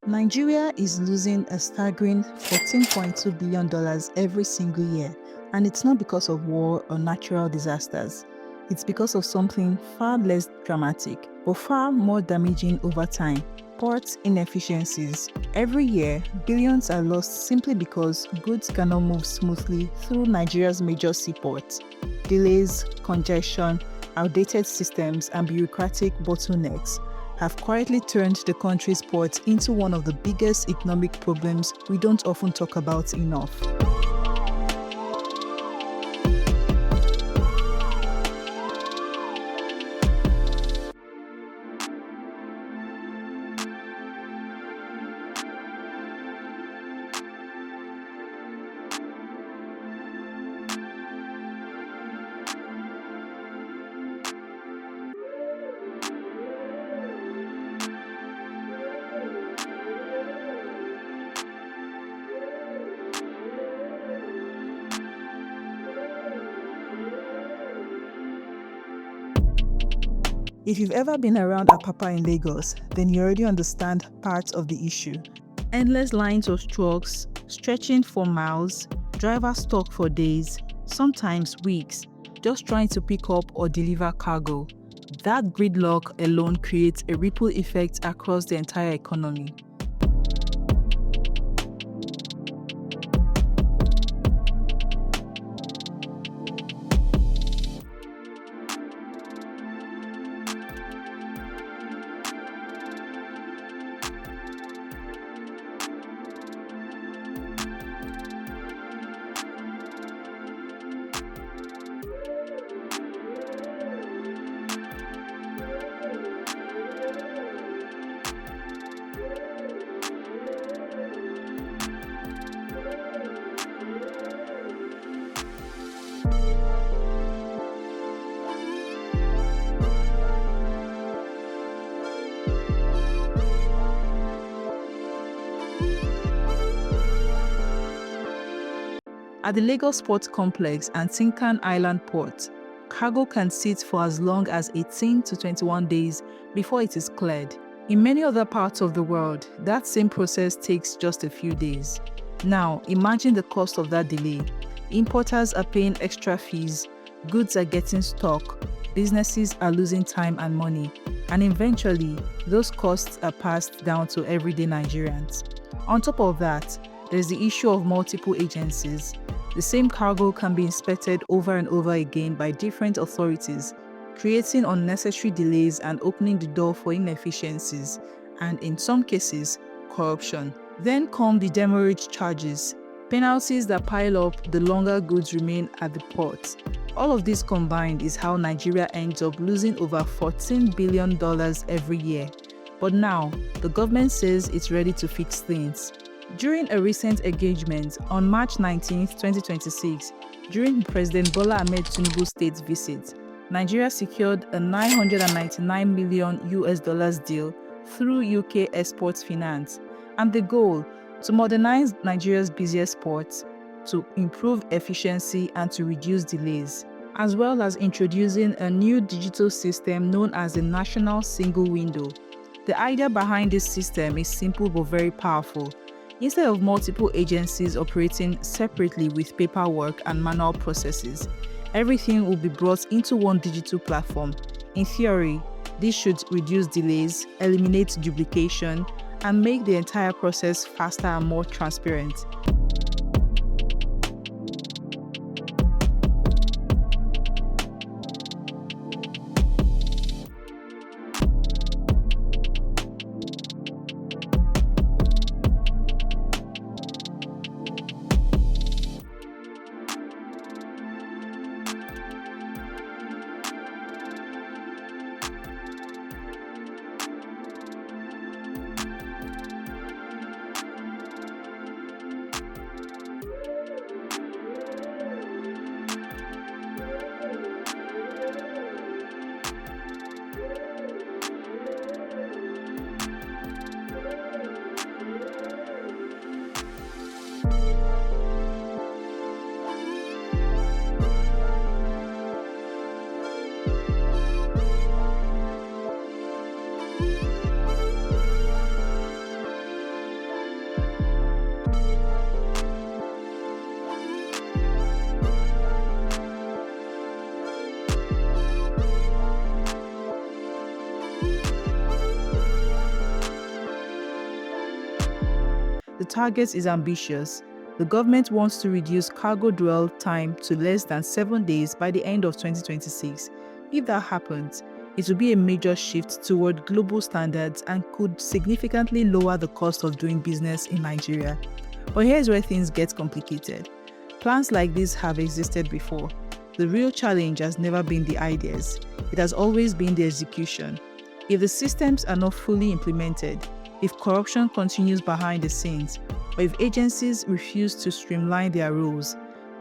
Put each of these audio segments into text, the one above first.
Nigeria is losing a staggering $14.2 billion every single year, and it's not because of war or natural disasters. It's because of something far less dramatic, but far more damaging over time: port inefficiencies. Every year, billions are lost simply because goods cannot move smoothly through Nigeria's major seaports. Delays, congestion, outdated systems, and bureaucratic bottlenecks have quietly turned the country's ports into one of the biggest economic problems we don't often talk about enough. If you've ever been around Apapa in Lagos, then you already understand part of the issue. Endless lines of trucks, stretching for miles, drivers stuck for days, sometimes weeks, just trying to pick up or deliver cargo. That gridlock alone creates a ripple effect across the entire economy. At the Lagos Port Complex and Tinkan Island Port, cargo can sit for as long as 18 to 21 days before it is cleared. In many other parts of the world, that same process takes just a few days. Now, imagine the cost of that delay. Importers are paying extra fees, goods are getting stuck, businesses are losing time and money, and eventually, those costs are passed down to everyday Nigerians. On top of that, there's the issue of multiple agencies. The same cargo can be inspected over and over again by different authorities, creating unnecessary delays and opening the door for inefficiencies and, in some cases, corruption. Then come the demurrage charges, penalties that pile up the longer goods remain at the port. All of this combined is how Nigeria ends up losing over $14 billion every year. But now, the government says it's ready to fix things. During a recent engagement on March 19, 2026, during President Bola Ahmed Tinubu state visit, Nigeria secured a $999 million US deal through UK Export Finance, and the goal to modernize Nigeria's busiest ports, to improve efficiency and to reduce delays, as well as introducing a new digital system known as the National Single Window. The idea behind this system is simple but very powerful. Instead of multiple agencies operating separately with paperwork and manual processes, everything will be brought into one digital platform. In theory, this should reduce delays, eliminate duplication, and make the entire process faster and more transparent. The target is ambitious. The government wants to reduce cargo dwell time to less than 7 days by the end of 2026. If that happens, it will be a major shift toward global standards and could significantly lower the cost of doing business in Nigeria. But here's where things get complicated. Plans like this have existed before. The real challenge has never been the ideas. It has always been the execution. If the systems are not fully implemented, if corruption continues behind the scenes, or if agencies refuse to streamline their rules,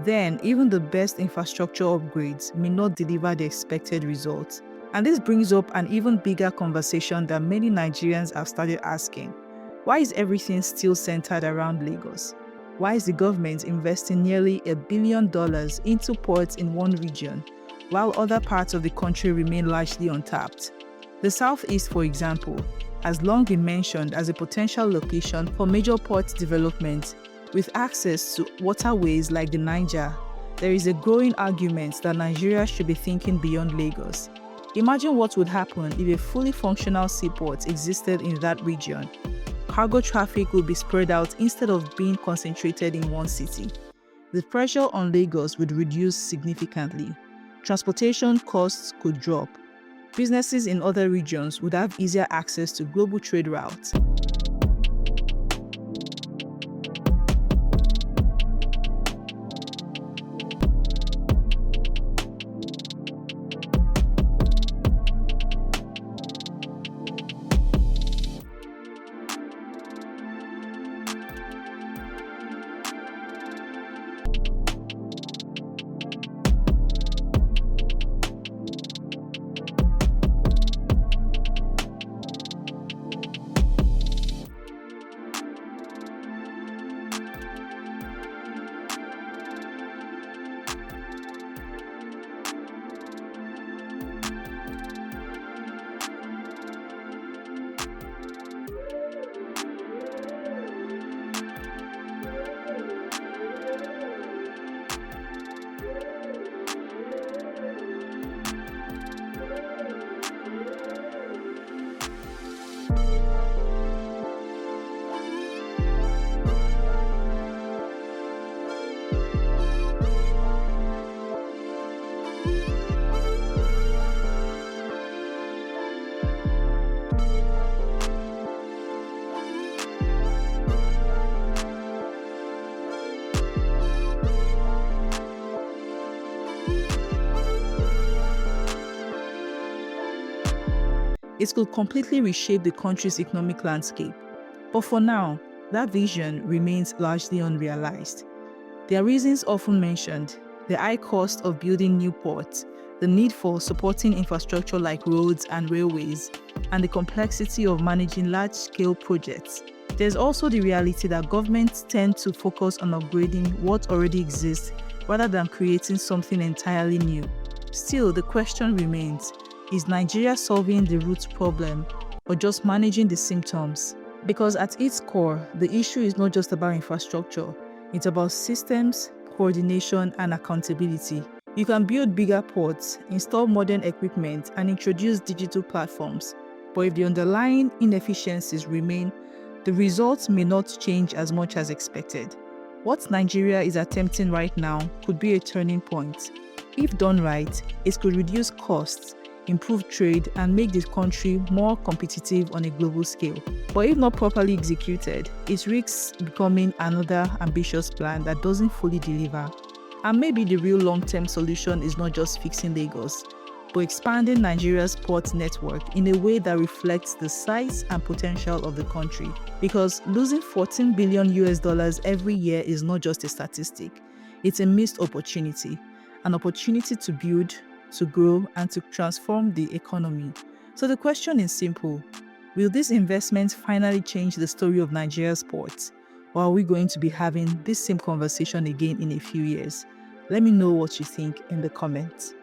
then even the best infrastructure upgrades may not deliver the expected results. And this brings up an even bigger conversation that many Nigerians have started asking. Why is everything still centered around Lagos? Why is the government investing nearly $1 billion into ports in one region, while other parts of the country remain largely untapped? The Southeast, for example, has long been mentioned as a potential location for major port development. With access to waterways like the Niger, there is a growing argument that Nigeria should be thinking beyond Lagos. Imagine what would happen if a fully functional seaport existed in that region. Cargo traffic would be spread out instead of being concentrated in one city. The pressure on Lagos would reduce significantly. Transportation costs could drop. Businesses in other regions would have easier access to global trade routes. It could completely reshape the country's economic landscape. But for now, that vision remains largely unrealized. There are reasons often mentioned: the high cost of building new ports, the need for supporting infrastructure like roads and railways, and the complexity of managing large-scale projects. There's also the reality that governments tend to focus on upgrading what already exists rather than creating something entirely new. Still, the question remains: is Nigeria solving the root problem or just managing the symptoms? Because at its core, the issue is not just about infrastructure, it's about systems, coordination, and accountability. You can build bigger ports, install modern equipment, and introduce digital platforms, but if the underlying inefficiencies remain, the results may not change as much as expected. What Nigeria is attempting right now could be a turning point. If done right, it could reduce costs, improve trade, and make the country more competitive on a global scale. But if not properly executed, it risks becoming another ambitious plan that doesn't fully deliver. And maybe the real long-term solution is not just fixing Lagos, but expanding Nigeria's port network in a way that reflects the size and potential of the country. Because losing $14 billion every year is not just a statistic, it's a missed opportunity. An opportunity to build, to grow, and to transform the economy. So the question is simple: will this investment finally change the story of Nigeria's ports? Or are we going to be having this same conversation again in a few years? Let me know what you think in the comments.